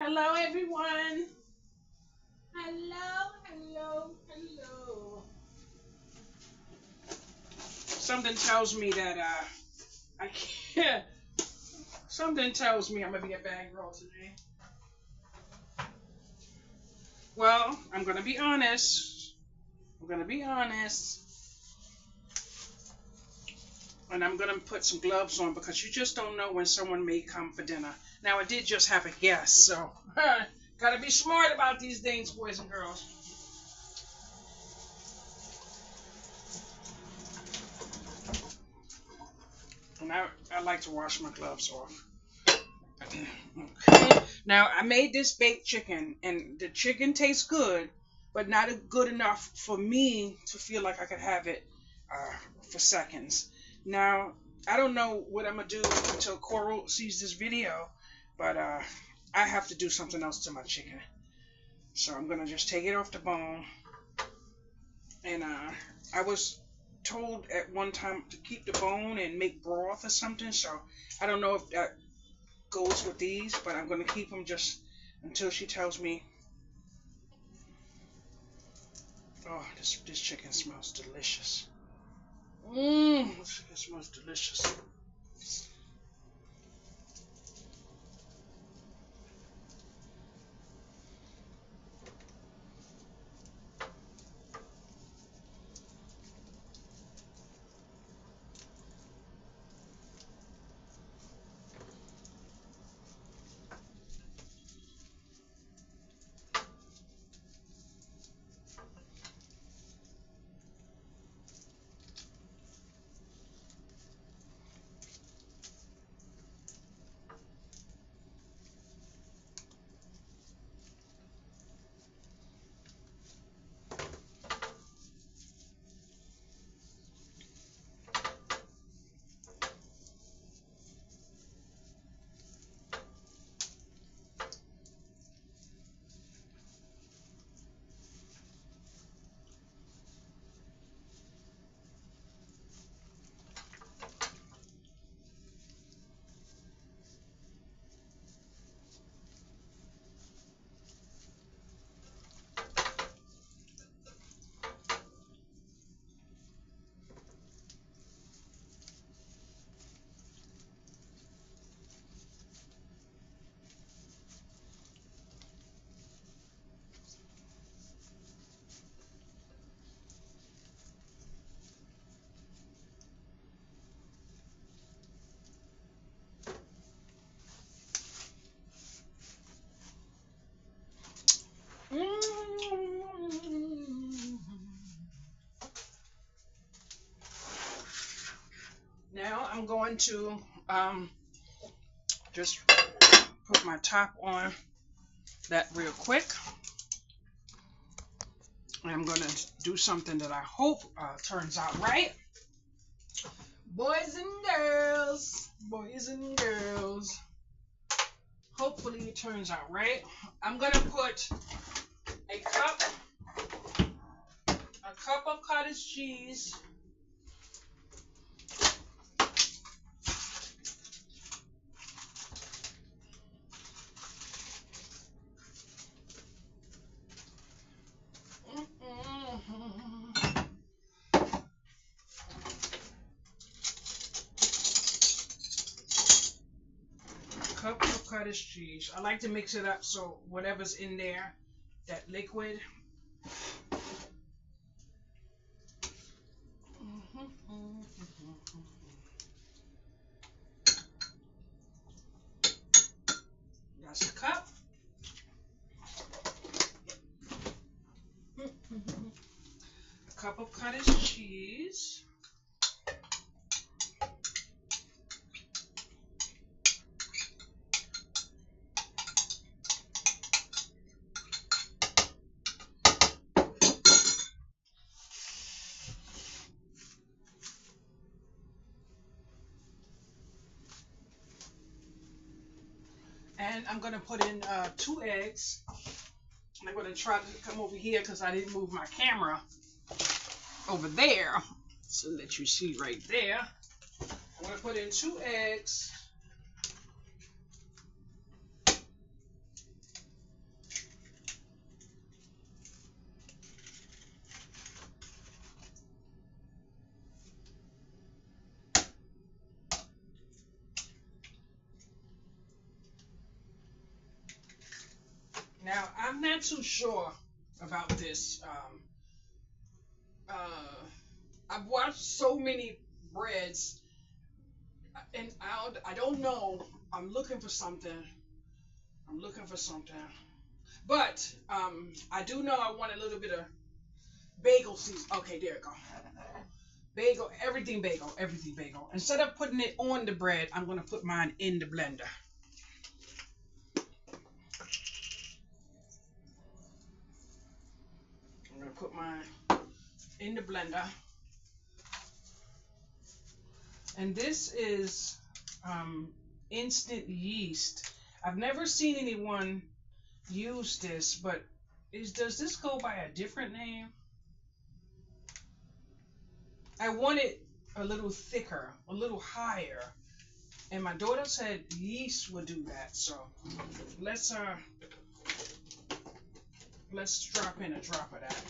Hello, everyone. Hello, hello, hello. Something tells me that I can't. Something tells me I'm gonna be a bad girl today. Well, I'm gonna be honest. I'm gonna be honest, and I'm gonna put some gloves on because you just don't know when someone may come for dinner. Now, I did just have a guest, so gotta be smart about these things, boys and girls. And I like to wash my gloves off. Okay. Now I made this baked chicken, and the chicken tastes good, but not good enough for me to feel like I could have it uh, for seconds. Now I don't know what I'm gonna do until Coral sees this video, but I have to do something else to my chicken. So I'm gonna just take it off the bone, and I was told at one time to keep the bone and make broth or something. So I don't know if that goes with these, but I'm going to keep them just until she tells me. Oh, this chicken smells delicious. This chicken smells delicious. Now I'm going to just put my top on that real quick. And I'm going to do something that I hope turns out right. Boys and girls, hopefully it turns out right. I'm going to put a cup of cottage cheese, cottage cheese. I like to mix it up so whatever's in there, that liquid. That's a cup. A cup of cottage cheese. And I'm going to put in 2 eggs. I'm going to try to come over here because I didn't move my camera over there. So that you see right there. I'm going to put in 2 eggs. Now, I'm not too sure about this. Uh, I've watched so many breads, and I don't know. I'm looking for something. I'm looking for something. But I do know I want a little bit of bagel season. Okay, there you go. Bagel, everything bagel, everything bagel. Instead of putting it on the bread, I'm going to put mine in the blender. I'm going to put mine in the blender. And this is instant yeast. I've never seen anyone use this, but does this go by a different name? I want it a little thicker, a little higher. And my daughter said yeast would do that. So let's drop in a drop of that.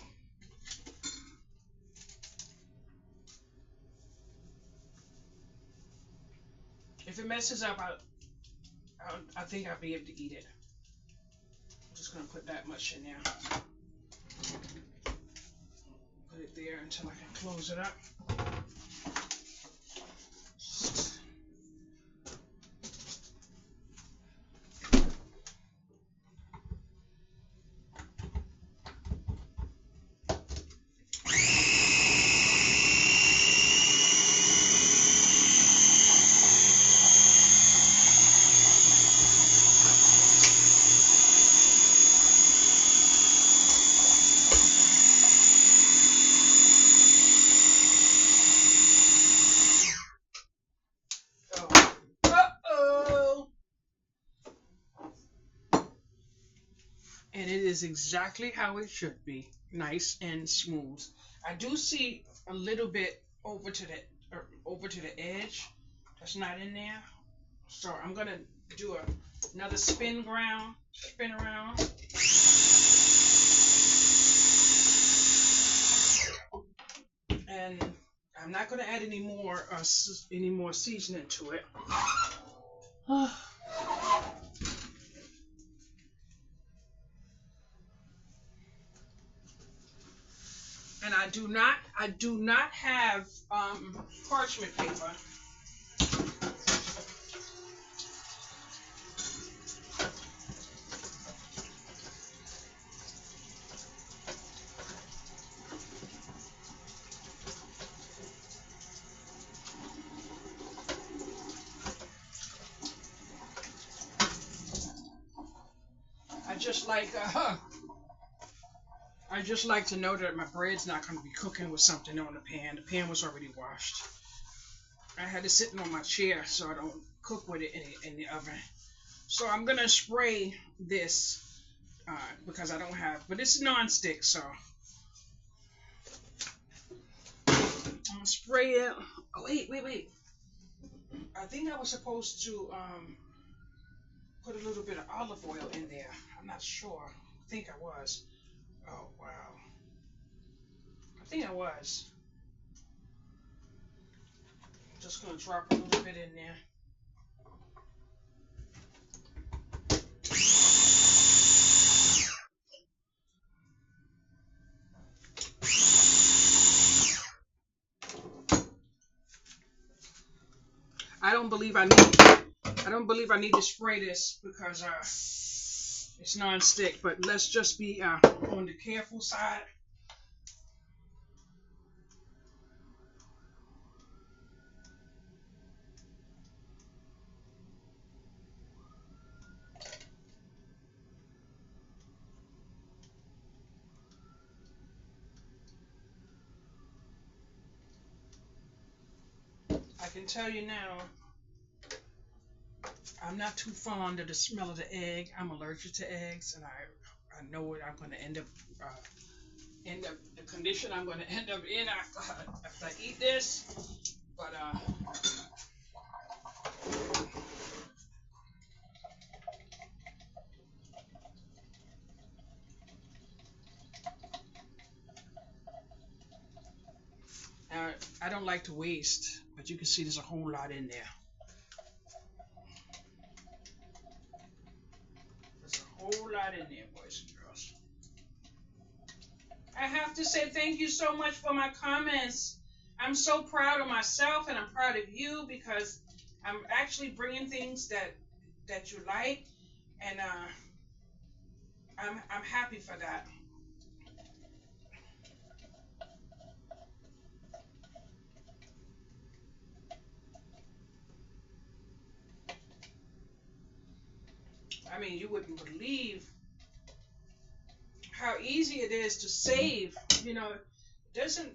If it messes up, I think I'll be able to eat it. I'm just gonna put that much in there. Put it there until I can close it up. And it is exactly how it should be, nice and smooth. I do see a little bit over to the edge that's not in there, so I'm gonna do another spin around, and I'm not gonna add any more seasoning to it. And I do not have parchment paper. I just like to know that my bread's not going to be cooking with something on the pan. The pan was already washed. I had it sitting on my chair so I don't cook with it in the oven. So I'm going to spray this because I don't have, but it's non-stick, so I'm going to spray it. Oh, wait. I think I was supposed to put a little bit of olive oil in there. I'm not sure. I think I was. Oh, wow. I think I was. I'm just going to drop a little bit in there. I don't believe I need to spray this because it's non-stick, but let's just be on the careful side. I can tell you now, I'm not too fond of the smell of the egg. I'm allergic to eggs, and I know what I'm going to end up the condition I'm going to end up in after I eat this. But I don't like to waste, but you can see there's a whole lot in there. There's a whole lot in there, boys and girls. I have to say thank you so much for my comments. I'm so proud of myself and I'm proud of you because I'm actually bringing things that you like, and I'm happy for that. I mean, you wouldn't believe how easy it is to save. You know, doesn't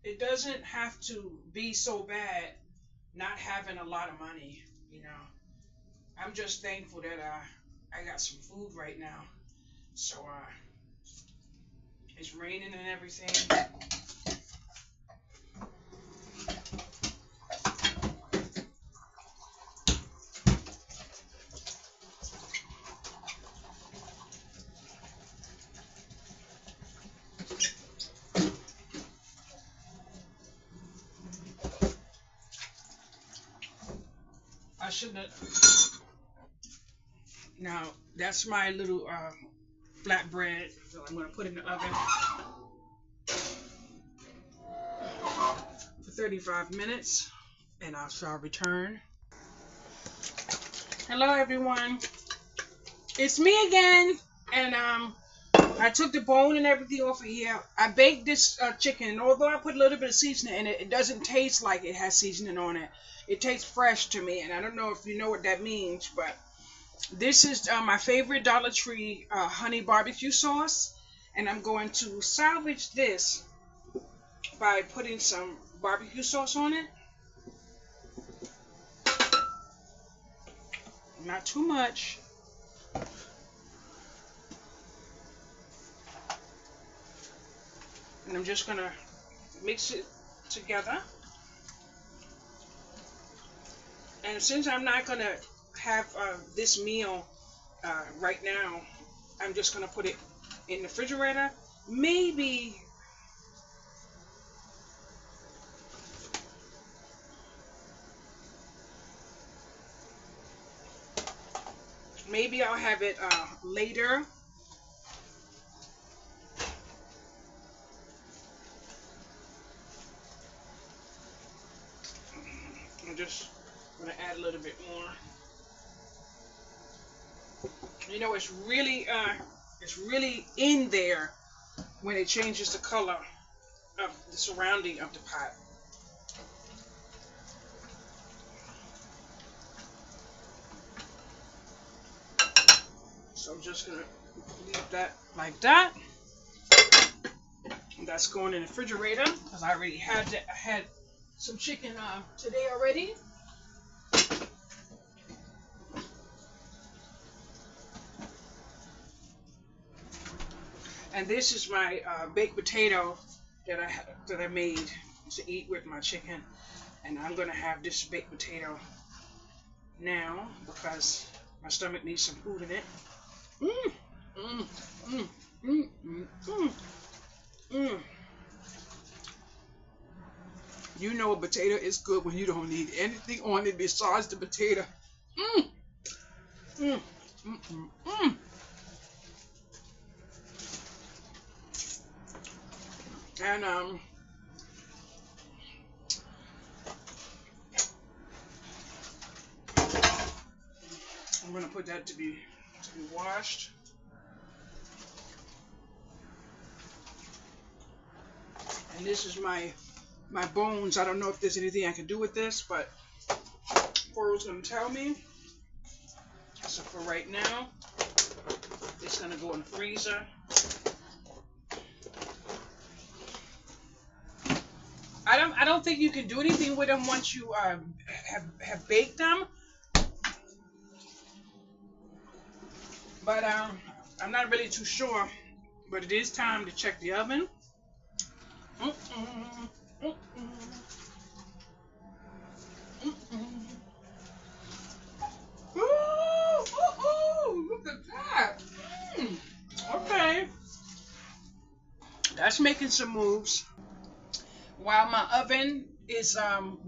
it doesn't have to be so bad not having a lot of money. You know, I'm just thankful that I got some food right now. So it's raining and everything. I shouldn't have. Now that's my little flatbread. So I'm gonna put it in the oven for 35 minutes, and I shall return. Hello, everyone. It's me again, and I took the bone and everything off of here. I baked this chicken, and although I put a little bit of seasoning in it, it doesn't taste like it has seasoning on it. It tastes fresh to me, and I don't know if you know what that means, but this is my favorite Dollar Tree honey barbecue sauce, and I'm going to salvage this by putting some barbecue sauce on it. Not too much. And I'm just going to mix it together. And since I'm not going to have this meal right now, I'm just going to put it in the refrigerator. Maybe I'll have it later. I'm just going to add a little bit more. You know, it's really in there when it changes the color of the surrounding of the pot. So I'm just going to leave that like that. And that's going in the refrigerator because I already had some chicken today already. And this is my baked potato that I made to eat with my chicken. And I'm going to have this baked potato now because my stomach needs some food in it. Mmm, mmm, mmm, mmm, mmm, mmm, mmm. You know a potato is good when you don't need anything on it besides the potato. Mmm, mmm, mmm, mmm, mmm. And I'm gonna put that to be washed. And this is my bones. I don't know if there's anything I can do with this, but Coro's gonna tell me. So for right now, it's gonna go in the freezer. I don't think you can do anything with them once you have baked them. But I'm not really too sure. But it is time to check the oven. Ooh, look at that. Okay. That's making some moves. While my oven is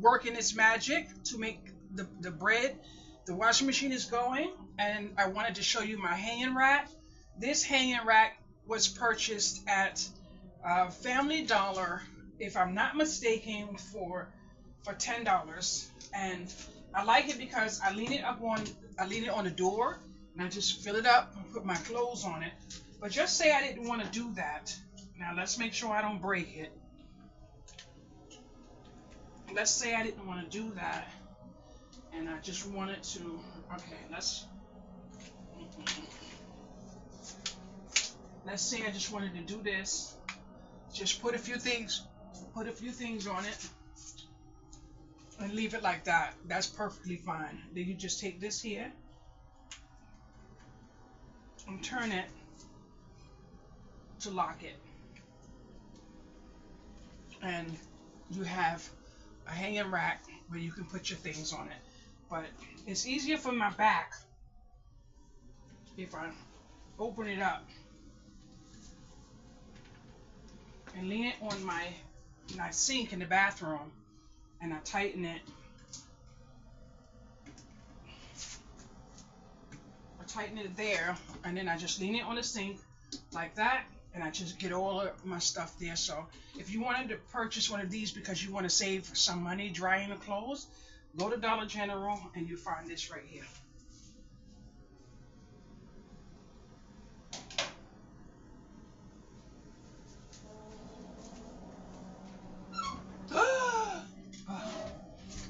working its magic to make the bread, the washing machine is going. and I wanted to show you my hanging rack. This hanging rack was purchased at Family Dollar, if I'm not mistaken, for $10. And I like it because I lean it on the door, and I just fill it up and put my clothes on it. But just say I didn't want to do that. Now let's make sure I don't break it. Let's say I didn't want to do that, and I just wanted to. Okay, let's say I just wanted to do this. Just put a few things on it, and leave it like that. That's perfectly fine. Then you just take this here and turn it to lock it, and you have a hanging rack where you can put your things on it. But it's easier for my back if I open it up and lean it on my sink in the bathroom, and I tighten it. I tighten it there, and then I just lean it on the sink like that, and I just get all of my stuff there. So if you wanted to purchase one of these because you want to save some money drying the clothes, go to Dollar General and you find this right here.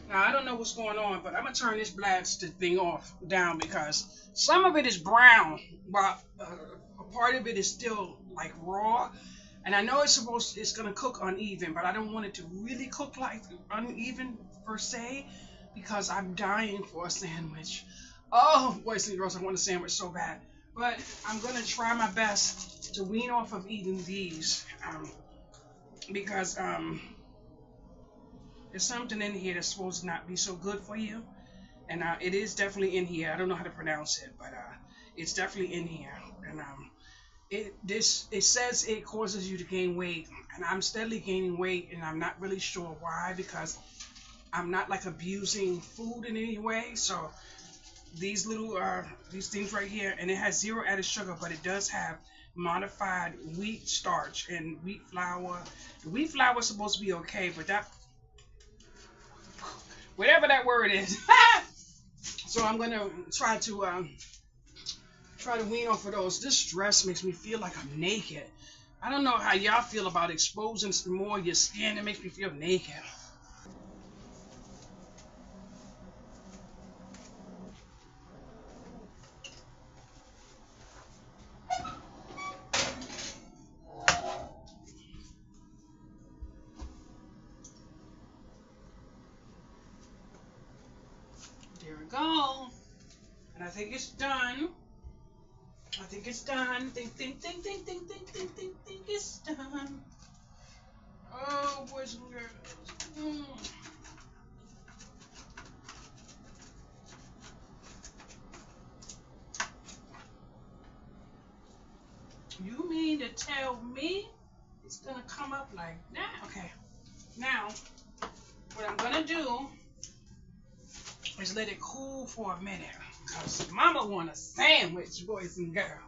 Now I don't know what's going on, but I'm gonna turn this blast thing down because some of it is brown, but a part of it is still like raw. And I know it's gonna cook uneven, but I don't want it to really cook like uneven per se, because I'm dying for a sandwich. Oh, boys and girls, I want a sandwich so bad. But I'm gonna try my best to wean off of eating these, because there's something in here that's supposed to not be so good for you, and it is definitely in here. I don't know how to pronounce it, but it's definitely in here. And it says it causes you to gain weight, and I'm steadily gaining weight, and I'm not really sure why, because I'm not like abusing food in any way. So these little these things right here, and it has 0 added sugar, but it does have modified wheat starch and wheat flour. The wheat flour is supposed to be okay, but that, whatever that word is. So I'm gonna try to wean off of those. This dress makes me feel like I'm naked. I don't know how y'all feel about exposing some more of your skin. It makes me feel naked. There we go. And I think it's done. I think it's done. Think it's done. Oh, boys and girls. You mean to tell me it's gonna come up like that? Okay. Now, what I'm gonna do is let it cool for a minute, because Mama want a sandwich, boys and girls.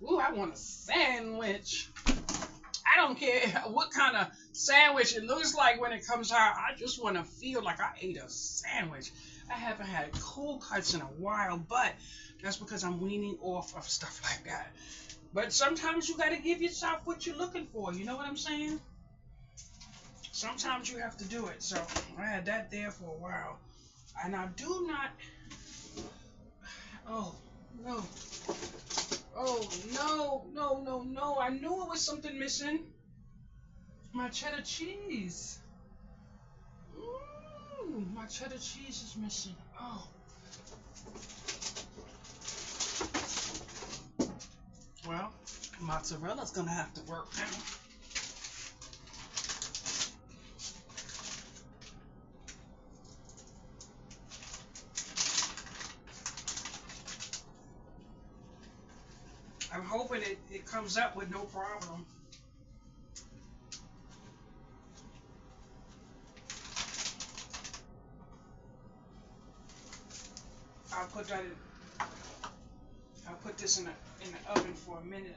Ooh, I want a sandwich. I don't care what kind of sandwich it looks like when it comes out. I just want to feel like I ate a sandwich. I haven't had cold cuts in a while, but that's because I'm weaning off of stuff like that. But sometimes you got to give yourself what you're looking for. You know what I'm saying? Sometimes you have to do it. So I had that there for a while. And I do not... Oh, no. Oh, no. I knew it was something missing. My cheddar cheese. Ooh, my cheddar cheese is missing. Oh. Well, mozzarella's going to have to work now. I'm hoping it comes up with no problem. I'll put that in. put this in the oven for a minute.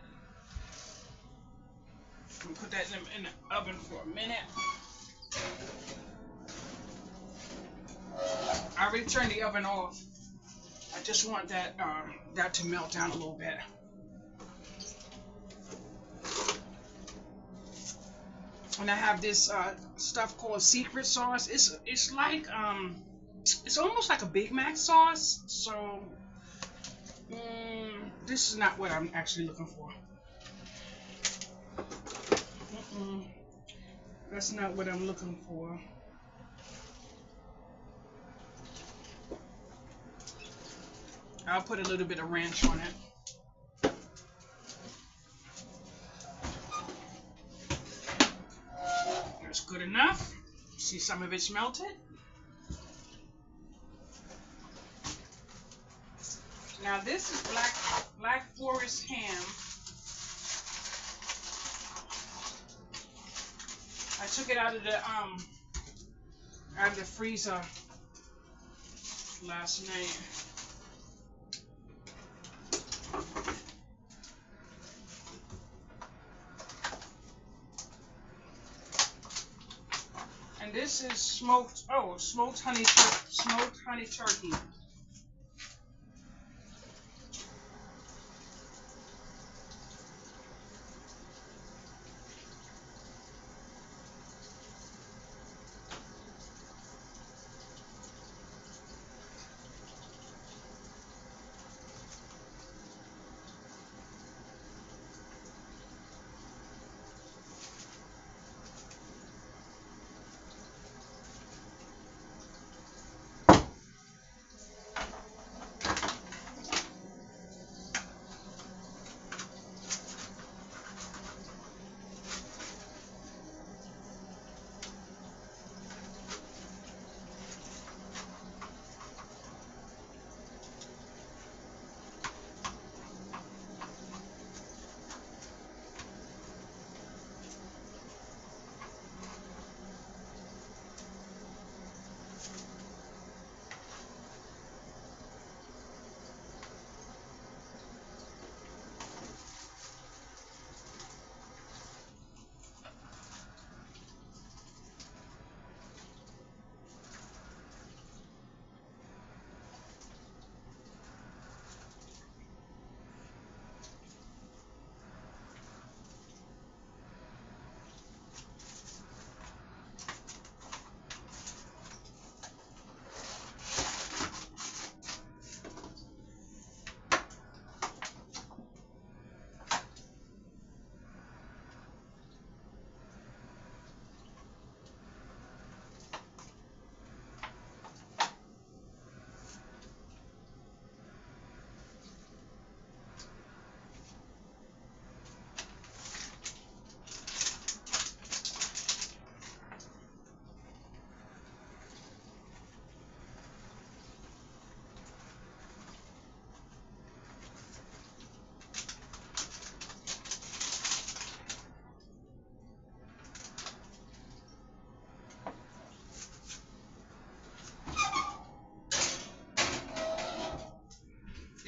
Put that in the oven for a minute. I already turned the oven off. I just want that to melt down a little bit. And I have this stuff called secret sauce. It's like it's almost like a Big Mac sauce. So this is not what I'm actually looking for. That's not what I'm looking for. I'll put a little bit of ranch on it. That's good enough. See, some of it's melted. Now this is black forest ham. I took it out of the freezer last night. And this is smoked honey turkey.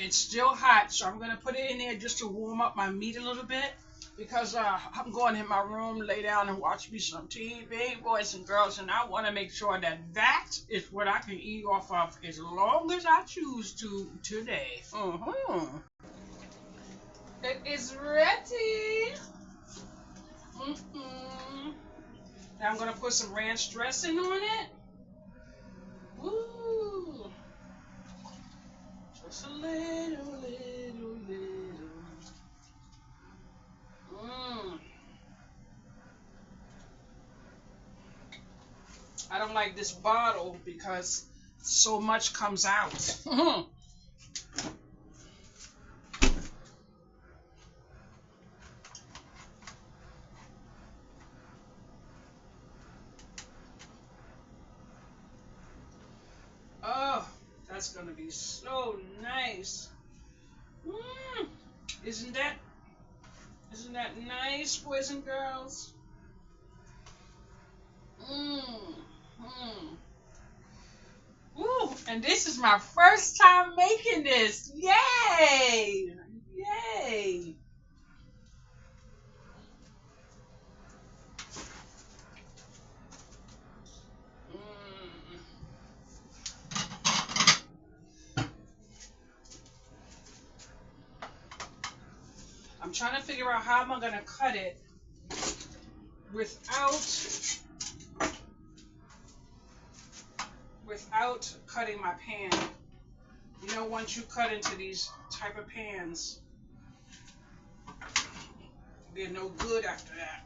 It's still hot, so I'm going to put it in there just to warm up my meat a little bit, because I'm going in my room, lay down and watch me some TV, boys and girls, and I want to make sure that that is what I can eat off of as long as I choose to today. It is ready. Now I'm going to put some ranch dressing on it. Woo! Just a little. I don't like this bottle because so much comes out. Oh, that's gonna be so nice. Isn't that nice, boys and girls? Woo! And this is my first time making this. Yay! I'm trying to figure out how am I gonna cut it without cutting my pan. You know, once you cut into these type of pans, they're no good after that.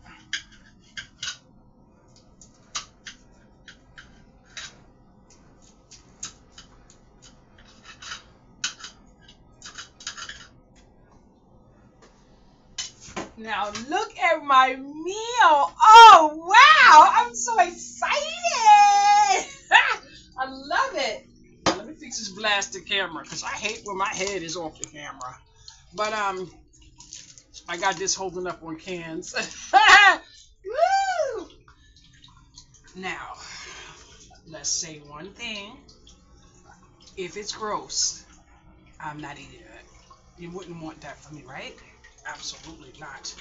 Now look at my meal. Oh wow, I'm so excited. I love it. Let me fix this blasted camera because I hate when my head is off the camera. But I got this holding up on cans. Woo! Now, let's say one thing. If it's gross, I'm not eating it. You wouldn't want that for me, right? Absolutely not.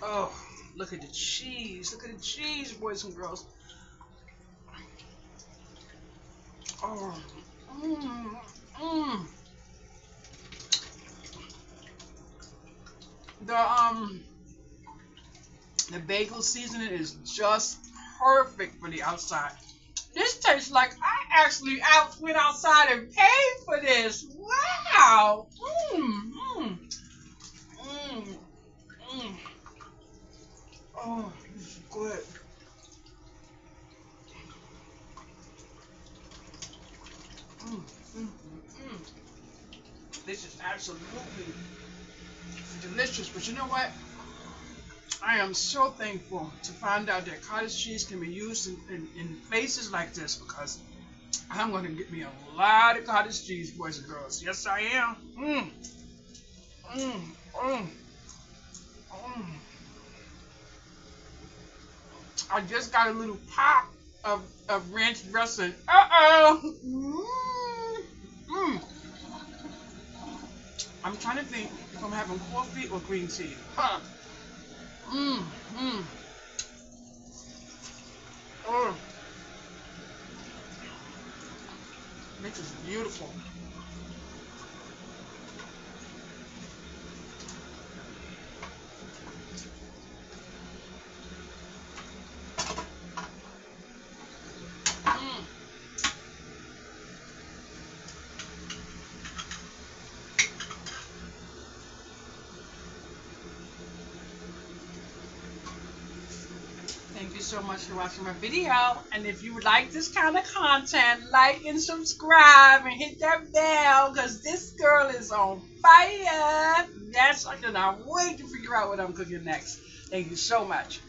Oh, look at the cheese. Look at the cheese, boys and girls. Oh, The bagel seasoning is just perfect for the outside. This tastes like I actually went outside and paid for this. Wow. Oh, this is good. This is absolutely delicious. But you know what? I am so thankful to find out that cottage cheese can be used in places like this, because I'm going to get me a lot of cottage cheese, boys and girls. Yes, I am. I just got a little pop of ranch dressing. I'm trying to think if I'm having coffee or green tea. Oh, this is beautiful. Thank you so much for watching my video. And if you like this kind of content, like and subscribe and hit that bell, because this girl is on fire. That's I cannot wait to figure out what I'm cooking next. Thank you so much.